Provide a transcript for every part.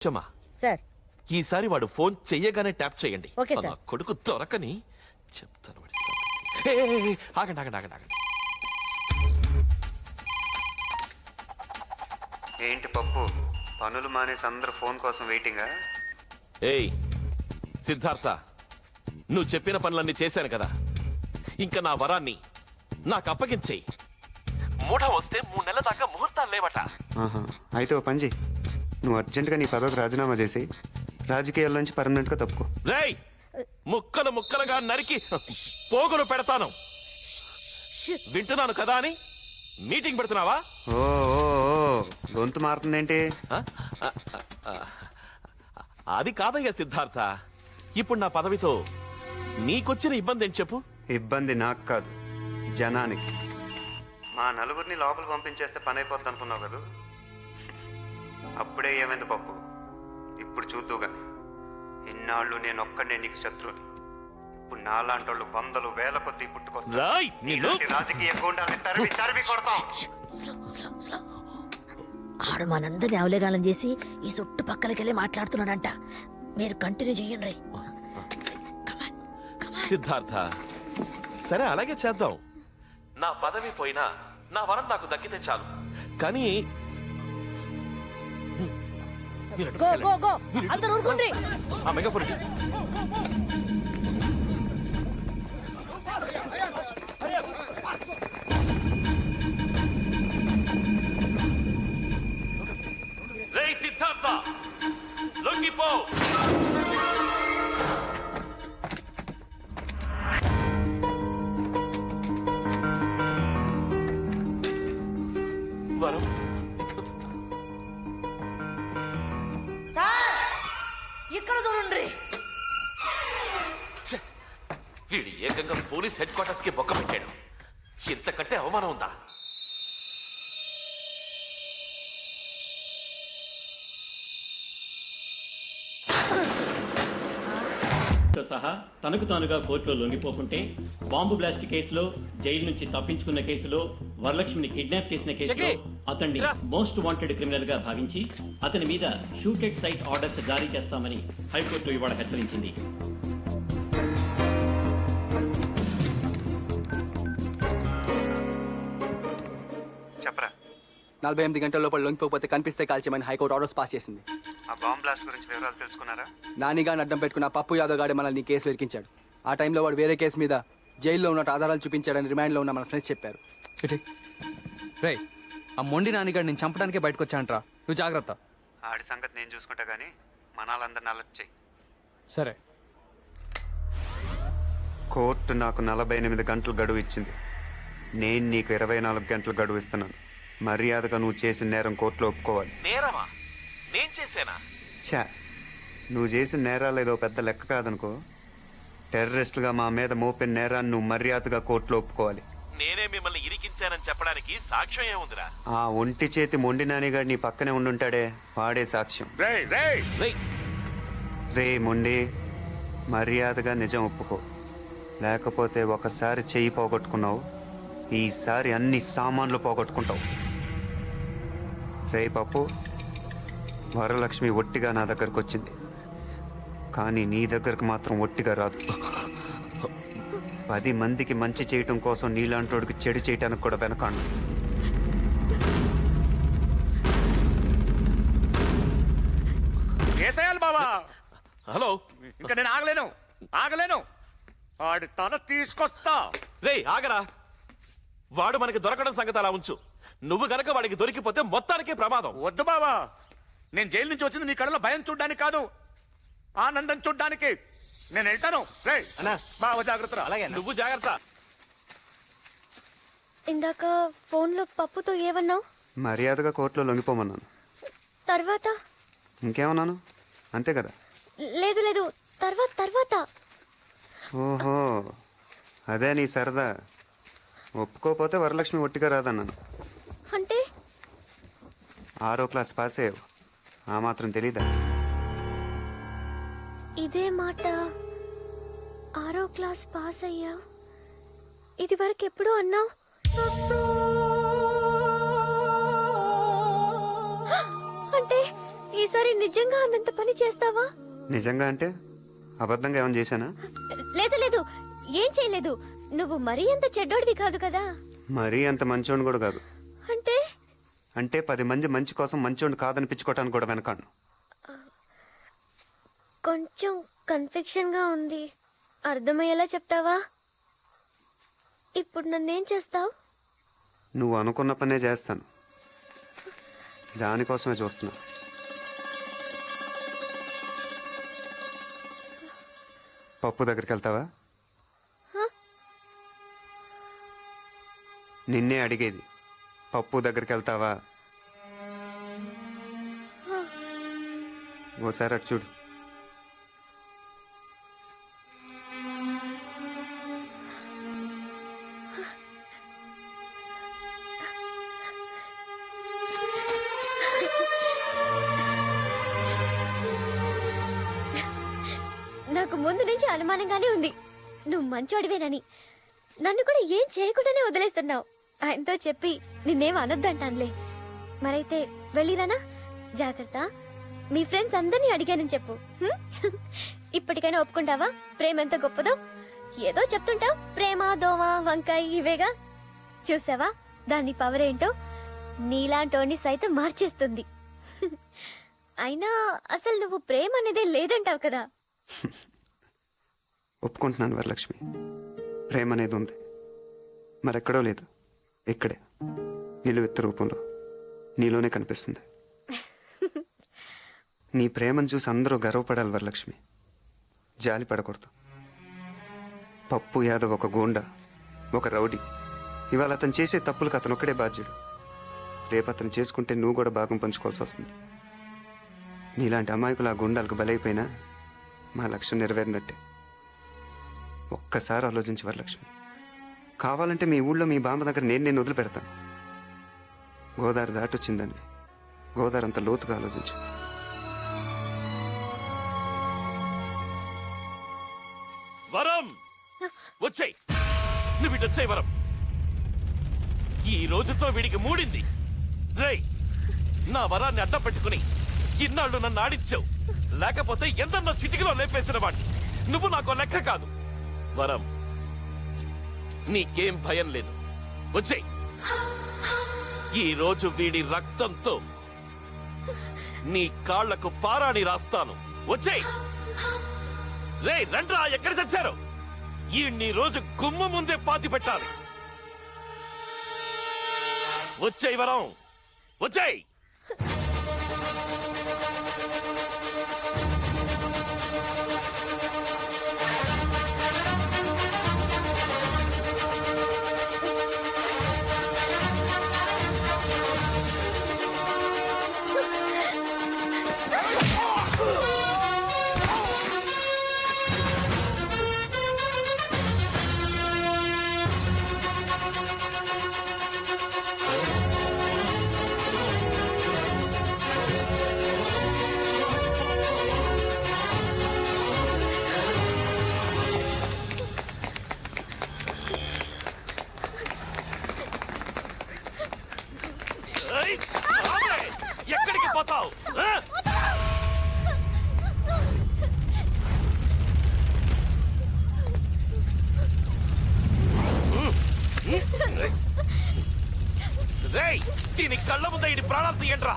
చమా sir ఈసారి వాడు phone చెయ్యగానే ట్యాప్ చేయండి. Okay sir. నా కొడుకు దొరకని చెప్తాను వాడి సంగతి. ఆగండి ఆగండి ఆగండి ఆగండి. ఏంటి పప్పు, పనులు మానేసి అందరూ ఫోన్ కోసం వెయిటింగా? ఏయ్ సిద్ధార్థ, నువ్వు చెప్పిన పనులన్నీ చేశాను కదా, ఇంకా నా వరాన్ని నాకు అప్పగించేయి. మూఢ వస్తే 3 నెలల దాకా ముహూర్తాలు లేవట. అయితే ఓ పని చెయ్యి, నువ్వు అర్జెంటుగా నీ పదవికి రాజీనామా చేసి రాజకీయాల నుంచి పర్మనెంట్గా తప్పుకో. రేయ్, ముక్కలు ముక్కలుగా నరికి పోగులు పెడతాను. వింటున్నాను కదా అని మీటింగ్ పెడుతున్నావా? ఓ గొంతు మారుతుందేంటి? అది కాదయ్యా సిద్ధార్థ, ఇప్పుడు నా పదవితో నీకొచ్చిన ఇబ్బంది ఏంటి చెప్పు? ఇబ్బంది నాకు కాదు, జనానికి. మా నలుగురిని లోపల పంపించేస్తే పని అయిపోద్ది అనుకున్నావు కదా, అప్పుడే ఏమైంది పప్పు. ఇప్పుడు చూద్దుగా, ఇన్నాళ్ళు నేను ఒక్కడే నీకు శత్రువుని. ఇప్పుడు నాలాంటి వాళ్ళు 100,000 వేల కొద్ది పుట్టుకొస్తారు. రాజకీయ గూండాల్ని తరిమి తరిమి కొడతాం. ఆడు మనందరినీ అవలేగాలం చేసి ఈ చుట్టుపక్కలకెళ్ళి మాట్లాడుతున్నాడంట. మీరు కంటిన్యూ చెయ్యండి. సిద్ధార్థ, సరే అలాగే చేద్దాం. నా పదవి పోయినా నా వరం నాకు దక్కితే చాలు. కానీ అందరూ ఊరుకోండి. ఆ మెగాఫోన్ ఇటు. రేయ్ సిద్ధార్థ, లొంగిపో. వరం, ఇక్కడ చూడండి. వీడు ఏకంగా పోలీస్ హెడ్ క్వార్టర్స్ కి బొక్క పెట్టాడు. ఇంతకంటే అవమానం ఉందా? సహా తనకు తానుగా కోర్టులో లొంగిపోకుంటే, బాంబు బ్లాస్ట్ కేసులో, జైలు నుంచి తప్పించుకున్న కేసులో, వరలక్ష్మిని కిడ్నాప్ చేసిన కేసులో అతన్ని మోస్ట్ వాంటెడ్ క్రిమినల్ గా భావించి అతని మీద షూటెడ్ సైట్ ఆర్డర్స్ జారీ చేస్తామని హైకోర్టు ఇవాళ హెచ్చరించింది. చెప్పరా. 48 గంటల లోపల లొంగిపోతే కనిపిస్తే కాల్చేమని హైకోర్టు ఆర్డర్స్ పాస్ చేసింది. ఆ బాంబ్ బ్లాస్ట్ గురించి వివరాలు తెలుసుకున్నారా? నానిగాని అడ్డం పెట్టుకున్న పప్పు యాదవ్ గాడే మనల్ని కేసు ఇరికించాడు. ఆ టైంలో వాడు వేరే కేసు మీద జైల్లో ఉన్నట్టు ఆధారాలు చూపించాడని రిమాండ్లో ఉన్న మన ఫ్రెండ్స్ చెప్పారు. రే, ఆ మొండి నానిగాడు నేను చంపడానికే బయటకు వచ్చానంట్రా. నువ్వు జాగ్రత్త. ఆడి సంగతి నేను చూసుకుంటా గానీ మనాలందరిని అలర్ట్ చెయ్యి. సరే. కోర్టు నాకు 48 గంటలు గడువు ఇచ్చింది. నేను నీకు 24 గంటలు గడువు ఇస్తున్నాను. మర్యాదగా నువ్వు చేసిన నేరం కోర్టులో ఒప్పుకోవాలి. నేరమా? నేను చేశానా? ఛా, నువ్వు చేసిన నేరాలు ఏదో పెద్ద లెక్క కాదనుకో. టెర్రరిస్టులుగా మా మీద మోపిన నేరాన్ని నువ్వు మర్యాదగా కోర్టులో ఒప్పుకోవాలి. నేనే మిమ్మల్ని ఇరికించానని చెప్పడానికి సాక్ష్యం ఏముందిరా? ఆ ఒంటి చేతి మొండి నానిగాడు నీ పక్కనే ఉండుంటాడే, వాడే సాక్ష్యం. రే మొండి, మర్యాదగా నిజం ఒప్పుకో, లేకపోతే ఒకసారి చెయ్యి పోగొట్టుకున్నావు, ఈసారి అన్ని సామాన్లు పోగొట్టుకుంటావు. రే పప్పు, వరలక్ష్మి ఒట్టిగా నా దగ్గరకు వచ్చింది, కానీ నీ దగ్గరకు మాత్రం ఒట్టిగా రాదు. 10 మందికి మంచి చేయటం కోసం నీలాంటోడికి చెడు చేయటానికి కూడా వెనకాను. బాబా, హలో. ఇంకా నేను ఆగలేను. వాడి తల తీసుకొస్తా. రే ఆగరా, వాడు మనకి దొరకడం సంగతి అలా ఉంచు. నువ్వు గనక వాడికి దొరికిపోతే మొత్తానికే ప్రమాదం. వద్దు బాబా, నేను జైలు నుంచి వచ్చింది నీ కళ్ళలో భయం చూడ్డానికి కాదు, ఆనందం చూడ్డానికి. నేను వెళ్తాను. రే బావ జాగ్రత్త. అలాగే, నువ్వు జాగ్రత్త. ఇందాక ఫోన్లో పప్పుతో ఏమన్నావు? మర్యాదగా కోర్టులో లొంగిపోమన్నాను. తర్వాత ఇంకేమన్నాను? అంతే కదా. లేదు లేదు, తర్వాత. ఓహో, అదే నీ సరదా. ఒప్పుకోపోతే వరలక్ష్మి ఒట్టిగా రాదన్నాను. అంటే 6వ క్లాస్ పాస్ అయ్యావు, ఆ మాత్రం తెలీదా? ఇదే మాట 6వ క్లాస్ పాస్ అయ్యావు, ఇది వరకు ఎప్పుడూ అన్నావు. అంటే ఈ ఈసారి నిజంగా అన్నంత పని చేస్తావా? నిజంగా అంటే అబద్ధంగా ఏమైనా చేశానా? లేదు లేదు, ఏం చేయలేదు. నువ్వు మరీ అంత చెడ్డోడివి కాదు కదా. మరీ అంత మంచోడు కూడా కాదు. అంటే అంటే 10 మంది మంచి కోసం మంచోడు కాదనిపించుకోవటానికి కూడా వెనకాను. కొంచెం కన్ఫ్యూషన్ గా ఉంది. అర్థమయ్యేలా చెప్తావా? ఇప్పుడు నన్నేం చేస్తావు? నువ్వు అనుకున్న పనే చేస్తాను. దానికోసమే చూస్తున్నా. పప్పు దగ్గరికి వెళ్తావా? నిన్నే అడిగేది. పప్పు దగ్గరికి వెళ్తావా? ఓసారి అటు చూడు. నాకు ముందు నుంచి అనుమానంగానే ఉంది నువ్వు మంచోడివేనని. నన్ను కూడా ఏం చేయకుండానే వదిలేస్తున్నావు. ఆయనతో చెప్పి నిన్నేం అనొద్దంటానులే. మరైతే వెళ్ళిరానా? జాగ్రత్త. మీ ఫ్రెండ్స్ అందరినీ అడిగానని చెప్పు. హ్మ్? ఇప్పటికైనా ఒప్పుకుంటావా ప్రేమ ఎంత గొప్పదో? ఏదో చెప్తుంటావు, ప్రేమ దోమ వంకాయ ఇవేగా. చూసావా దాని పవర్ ఏంటో? నీలాంటోని సైతం మార్చేస్తుంది. అయినా అసలు నువ్వు ప్రేమ అనేదే లేదంటావు కదా. ఒప్పుకుంటున్నాను వరలక్ష్మి, ప్రేమ అనేది ఉంది. మరెక్కడో లేదు, ఇక్కడే నిలువెత్తు రూపంలో నీలోనే కనిపిస్తుంది. నీ ప్రేమను చూసి అందరూ గర్వపడాలి వరలక్ష్మి, జాలి పడకూడదు. పప్పు యాదవ్ ఒక గూండా, ఒక రౌడీ. ఇవాళ అతను చేసే తప్పులకు అతను ఒక్కడే బాధ్యుడు. రేపు అతను చేసుకుంటే నువ్వు కూడా భాగం పంచుకోవాల్సి వస్తుంది. నీలాంటి అమాయకులు ఆ గుండాలకు బలైపోయినా మా లక్ష్యం నెరవేరినట్టే. ఒక్కసారి ఆలోచించి వరలక్ష్మి. కావాలంటే మీ ఊళ్ళో మీ బామ్మ దగ్గర నేను వదిలిపెడతాను. గోదావరి దాటొచ్చిందని గోదావరి అంత లోతుగా ఆలోచించు. వరం వచ్చాయి, నువ్వు ఇటు వచ్చాయి వరం. ఈ రోజుతో వీడికి మూడింది. రేయ్, నా వరాన్ని అడ్డం పెట్టుకుని ఇన్నాళ్ళు నన్ను ఆడించావు. లేకపోతే ఎందన్నో చిటికలో లేపేసిన వాడిని. నువ్వు నాకు లెక్క కాదు. వరం, నీకేం భయం లేదు. వచ్చేయ్. ఈ రోజు వీడి రక్తంతో నీ కాళ్లకు పారాణి రాస్తాను. వచ్చేయ్. రే రండ్రా, ఎక్కడ చచ్చారు? ఈ రోజు గుమ్మ ముందే పాతి పెట్టాలి. వచ్చేయ్ వరం, వచ్చేయ్. ఎక్కడికి పోతావు? రేయ్, దీని కళ్ళ ముంద ఇడి ప్రాణాలు తీయండ్రా.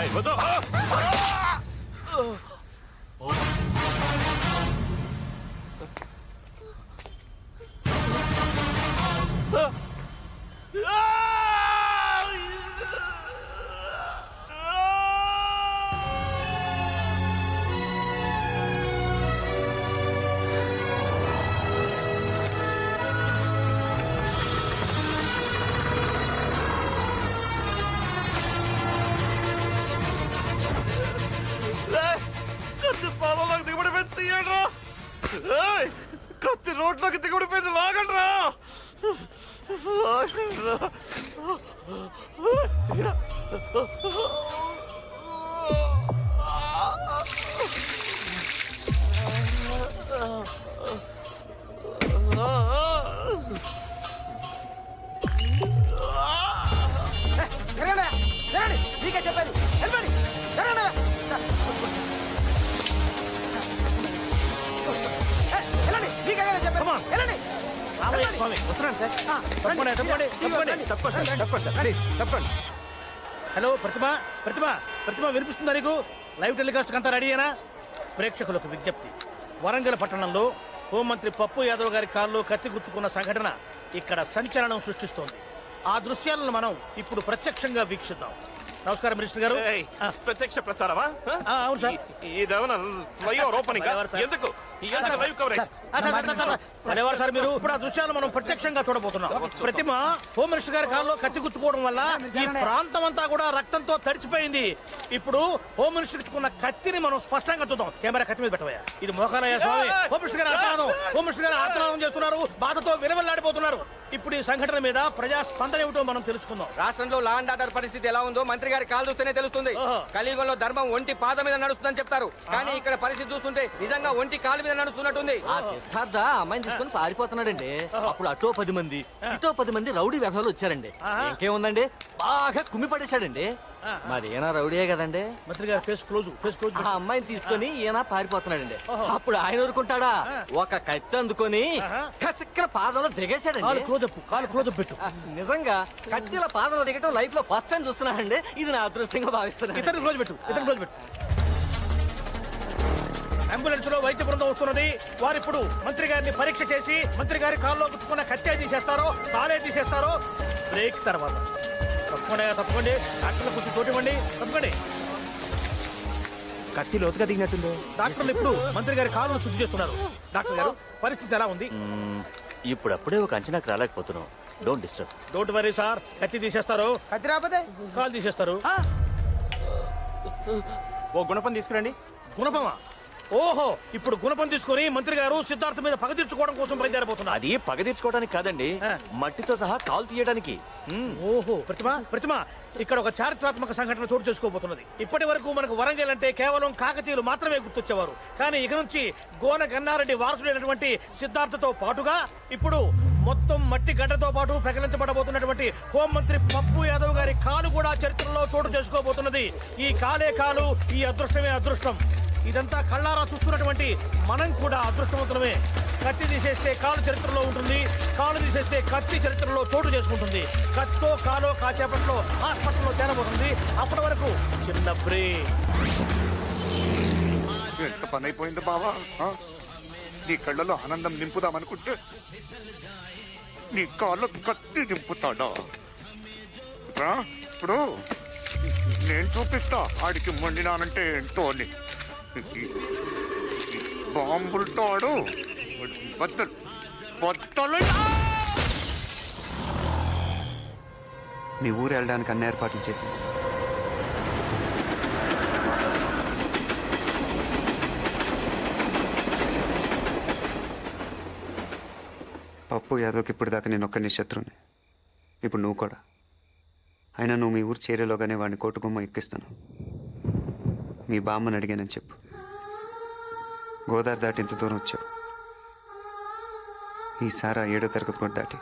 ఏయ్, వద్దు. కత్తి పాలలోకి దిగబడిపోయింది, తీయండ్రా. ఏయ్, కత్తి రోడ్లోకి దిగబడిపోయింది, లాగండ్రా. లాగండ్రా. నీకే చెప్పేది వెళ్ళండి. వెళ్ళండి, నీకే చెప్పేది వెళ్ళండి. స్వామి వస్తున్నాను సార్. తప్పండి. హలో ప్రతిభ ప్రతిభ ప్రతిభ వినిపిస్తుందా నీకు? లైవ్ టెలికాస్ట్ అంతా రెడీ అయినా? ప్రేక్షకులకు విజ్ఞప్తి, వరంగల్ పట్టణంలో హోంమంత్రి పప్పు యాదవ్ గారి కారులో కత్తి గుచ్చుకున్న సంఘటన ఇక్కడ సంచలనం సృష్టిస్తోంది. ఆ దృశ్యాలను మనం ఇప్పుడు ప్రత్యక్షంగా వీక్షిద్దాం. నమస్కారం మినిస్టర్ గారు. ఏయ్, ప్రత్యక్ష ప్రసారమా? అవును సార్. ఇదేమన్నా ఫ్లైఓవర్ ఓపెనింగ్? ఎందుకు లైవ్ కవరేజ్? సరేవారు సార్, మీరు ఇప్పుడు ఆ దృశ్యాలు మనం ప్రత్యక్షంగా చూడబోతున్నాం. ప్రతిమ హోమ్ మినిస్టర్ గారి కారులో కత్తి గుచ్చుకోవడం వల్ల ఈ ప్రాంతం అంతా కూడా రక్తంతో తడిచిపోయింది. ఇప్పుడు హోమ్ మినిస్టర్ ఇచ్చుకున్న కత్తిని మనం స్పష్టంగా చూద్దాం. కెమెరా కత్తి మీద పెట్టవయ్యా. ఇది మోకాలయ్య స్వామి. హోమ్ మినిస్టర్ గారు ఆర్తనాదం, హోమ్ మినిస్టర్ గారు ఆర్తనాదం చేస్తున్నారు, బాధతో విలవెల్లాడిపోతున్నారు. ఇప్పుడు ఈ సంఘటన మీద ప్రజా స్పందన ఏమిటో మనం తెలుసుకుందాం. రాష్ట్రంలో లా అండ్ ఆర్డర్ పరిస్థితి ఎలా ఉందో మంత్రి గారి కాలు చూస్తేనే తెలుస్తుంది. ఓహో. కలియుగంలో ధర్మం ఒంటి పాద మీద నడుస్తుందని చెప్తారు, కానీ ఇక్కడ పరిస్థితి చూస్తుంటే నిజంగా ఒంటి కాలు మీద నడుస్తున్నట్టుంది. ఆ సిద్ధార్థ అమ్మాయిని తీసుకొని పారిపోతున్నాడండి. అప్పుడు అటో 10 మంది ఇటో 10 మంది రౌడీ వ్యవహారాలు వచ్చారండి. ఇంకేముందండి, బాగా కుమ్మి పడేశాడండి. మరి ఈయన రౌడీయే కదండి. మంత్రి గారు ఫేస్ క్లోజ్. ఆ అమ్మాయిని తీసుకొని ఈయన పారిపోతున్నాడండి. అప్పుడు ఆయన ఊరుకుంటాడా, ఒక కత్తి అందుకొని కసిక్కన పాదంలో దిగేశాడండి. కాలు క్లోజ్ పెట్టు. నిజంగా కత్తిల పాదంలో దిగటం లైఫ్ లో ఫస్ట్ టైం చూస్తున్నానండి. ఇది నా అదృష్టంగా భావిస్తున్నాను. ఇతను క్లోజ్ పెట్టు. అంబులెన్స్ లో వైద్య బృందం వస్తున్నది. వారు ఇప్పుడు మంత్రి గారిని పరీక్ష చేసి మంత్రి గారి కాల్లో గుచ్చుకున్న కత్తి తీసేస్తారో కాలే తీసేస్తారో బ్రేక్ తర్వాత. తప్పకుండా డాక్టర్లు కొంచెం చోటివ్వండి. తప్పకండి. కత్తి లోతుగా దిగినట్టుంది. డాక్టర్లు ఇప్పుడు మంత్రి గారి కాలును శుద్ధి చేస్తున్నారు. డాక్టర్ గారు, పరిస్థితి ఎలా ఉంది? ఇప్పుడప్పుడే ఒక అంచనాకు రాలేకపోతున్నాం. Don't disturb. Don't worry sir, కత్తి తీసేస్తారు, కత్తి రాకపోతే కాలు తీసేస్తారు. ఓ గుణపం తీసుకురండి. గుణపమా? ఓహో, ఇప్పుడు గుణపం తీసుకొని మంత్రి గారు సిద్ధార్థ మీద పగ తీర్చుకోవడం కోసం బయలుదేరబోతున్నారు. అది పగ తీర్చుకోవడానికి కాదండి, మట్టితో సహా కాలు తీయడానికి. ఓహో, ప్రతిమ ఇక్కడ ఒక చారిత్రాత్మక సంఘటన చోటు చేసుకోబోతున్నది. ఇప్పటి వరకు మనకు వరంగల్ అంటే కేవలం కాకతీయులు మాత్రమే గుర్తొచ్చేవారు. కానీ ఇక నుంచి గోన గన్నారెడ్డి వారసుడైనటువంటి సిద్ధార్థతో పాటుగా ఇప్పుడు మొత్తం మట్టి గడ్డతో పాటు పెకలించబడబోతున్నటువంటి హోంమంత్రి పప్పు యాదవ్ గారి కాలు కూడా చరిత్రలో చోటు చేసుకోబోతున్నది. ఈ కాలే కాలు, ఈ అదృష్టమే అదృష్టం. ఇదంతా కళ్ళారా చూస్తున్నటువంటి మనం కూడా అదృష్టవంతులమే. కత్తి తీసేస్తే కాలు చరిత్రలో ఉంటుంది, కాలు తీసేస్తే కత్తి చరిత్రలో చోటు చేసుకుంటుంది. కత్తో కాలో కాసేపట్లో హాస్పిటల్లో చేరబోతుంది. అప్పటి వరకు చిన్న బ్రేక్. ఎంత పని అయిపోయింది బావా. నీ కళ్ళలో ఆనందం నింపుదామనుకుంటే నీ కాళ్ళు కత్తి దింపుతాడా? ఇప్పుడు నేను చూపిస్తా ఆడికి మొండినానంటే ఏంటో అని. బాంబులతో ఆడు బద్దలు. మీ ఊరు వెళ్ళడానికి అన్ని ఏర్పాట్లు చేసింది. పప్పు యాదవ్కి ఇప్పుడు దాకా నేను ఒక్కని శత్రువుని. ఇప్పుడు నువ్వు కూడా. అయినా నువ్వు మీ ఊరు చేరేలోగానే వాడిని కోటుగుమ్మ ఎక్కిస్తాను. మీ బామ్మని అడిగానని చెప్పు. గోదావరి దాటి ఇంత దూరం వచ్చావు. ఈసారి 7వ తరగతి కూడా దాటి.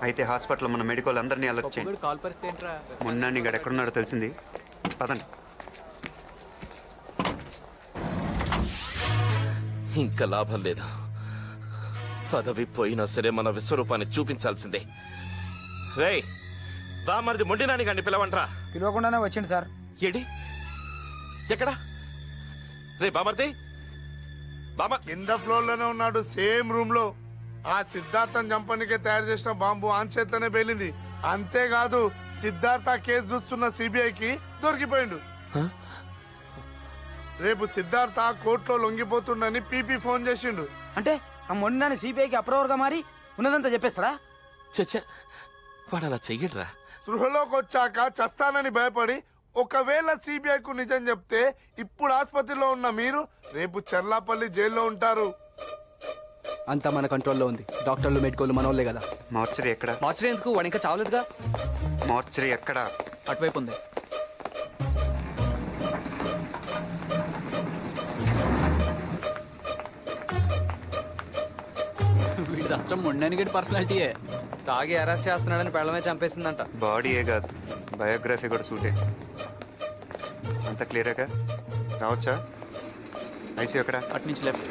అయితే హాస్పిటల్లో మన మెడికల్ అందరినీ అలర్ట్ చేయండి. కాల్ పరిస్థితి ఏంట్రా? మొన్న గడ ఎక్కడున్నాడో తెలిసింది. పదండి. ఇంకా లాభం లేదు. పదవి పోయినా సరే మన విశ్వరూపాన్ని చూపించాల్సిందే. రేయ్, బామర్ది మొండినాని గాని పిలవండ్రా. పిలవకుండానే వచ్చింది సార్. ఏడి ఎక్కడా? రే బామర్ది, కింద ఫ్లోర్ లోనే ఉన్నాడు, సేమ్ రూమ్ లో. ఆ సిద్ధార్థం చంపనికే తయారు చేసిన బాంబు ఆన్ చేతిలోనే పేలింది. అంతేకాదు సిద్ధార్థ కేసు చూస్తున్న సిబిఐకి దొరికిపోయిండు. రేపు సిద్ధార్థ కోర్టులో లొంగిపోతుండని పీపీ ఫోన్ చేసిండు. అంటే ఆ మొండినాన్ని సిబిఐకి అప్రూవర్ గా మారి ఉన్నదంతా చెప్పేస్తారా? చచ్చా, వాడు అలా చెయ్యడ్రా. సృహలోకి వచ్చాక చస్తానని భయపడి ఒకవేళ సిబిఐకు నిజం చెప్తే ఇప్పుడు ఆసుపత్రిలో ఉన్న మీరు రేపు చెర్లాపల్లి జైల్లో ఉంటారు. అంతా మన కంట్రోల్లో ఉంది. డాక్టర్లు మెడికోలు మనోళ్ళే కదా. మార్చరీ ఎక్కడ? మార్చరీ ఎందుకు? వాడు ఇంకా చావలేదుగా. మార్చరీ ఎక్కడ? అటువైపు ఉంది. వీడి అచ్చం మొండని పర్సనాలిటీయే. తాగి అరెస్ట్ చేస్తున్నాడని పెళ్ళమే చంపేసిందంట. బాడీయే కాదు, బయోగ్రఫీ కూడా సూటే. అంత క్లియరేగా రావచ్చా? ఐసీ ఎక్కడ? అటు నుంచి లెఫ్ట్.